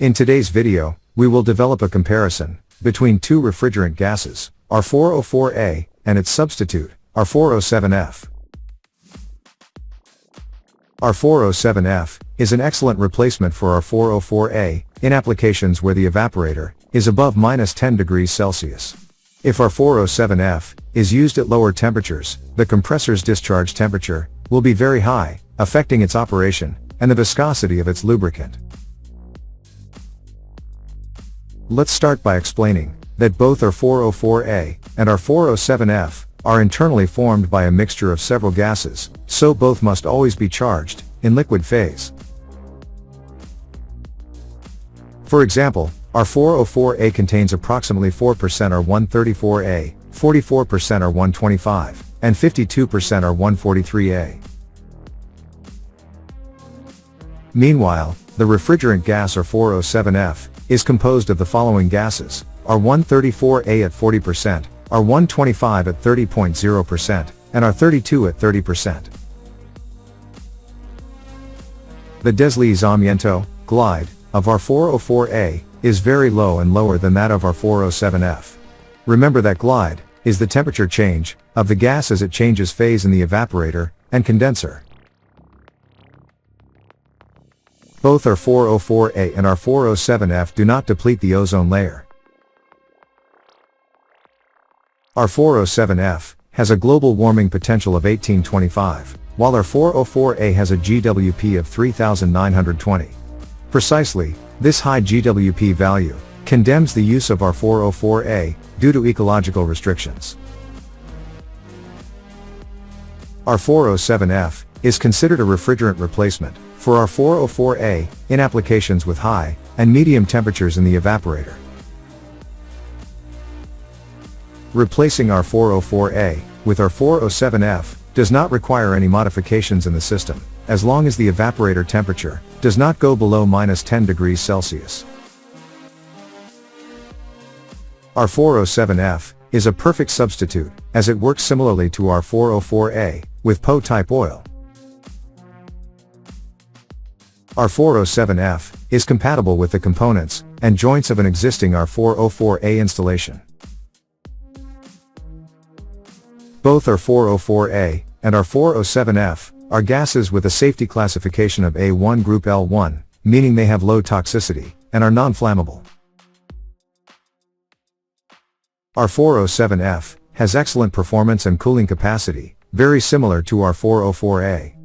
In today's video, we will develop a comparison between two refrigerant gases, R404A, and its substitute, R407F. R407F is an excellent replacement for R404A in applications where the evaporator is above -10 degrees Celsius. If R407F is used at lower temperatures, the compressor's discharge temperature will be very high, affecting its operation and the viscosity of its lubricant. Let's start by explaining that both R404A and R407F are internally formed by a mixture of several gases, so both must always be charged in liquid phase. For example, R404A contains approximately 4% R134A, 44% R125, and 52% R143A. Meanwhile, the refrigerant gas R407F is composed of the following gases: R134A at 40%, R125 at 30.0%, and R32 at 30%. The deslizamiento, glide, of R404A is very low and lower than that of R407F. Remember that glide is the temperature change of the gas as it changes phase in the evaporator and condenser. Both R404A and R407F do not deplete the ozone layer. R407F has a global warming potential of 1825, while R404A has a GWP of 3920. Precisely, this high GWP value condemns the use of R404A due to ecological restrictions. R407F is considered a refrigerant replacement for R404A in applications with high and medium temperatures in the evaporator. Replacing R404A with R407F does not require any modifications in the system, as long as the evaporator temperature does not go below -10 degrees Celsius. R407F is a perfect substitute, as it works similarly to R404A, with PO-type oil. R407F is compatible with the components and joints of an existing R404A installation. Both R404A and R407F are gases with a safety classification of A1 group L1, meaning they have low toxicity and are non-flammable. R407F has excellent performance and cooling capacity, very similar to R404A.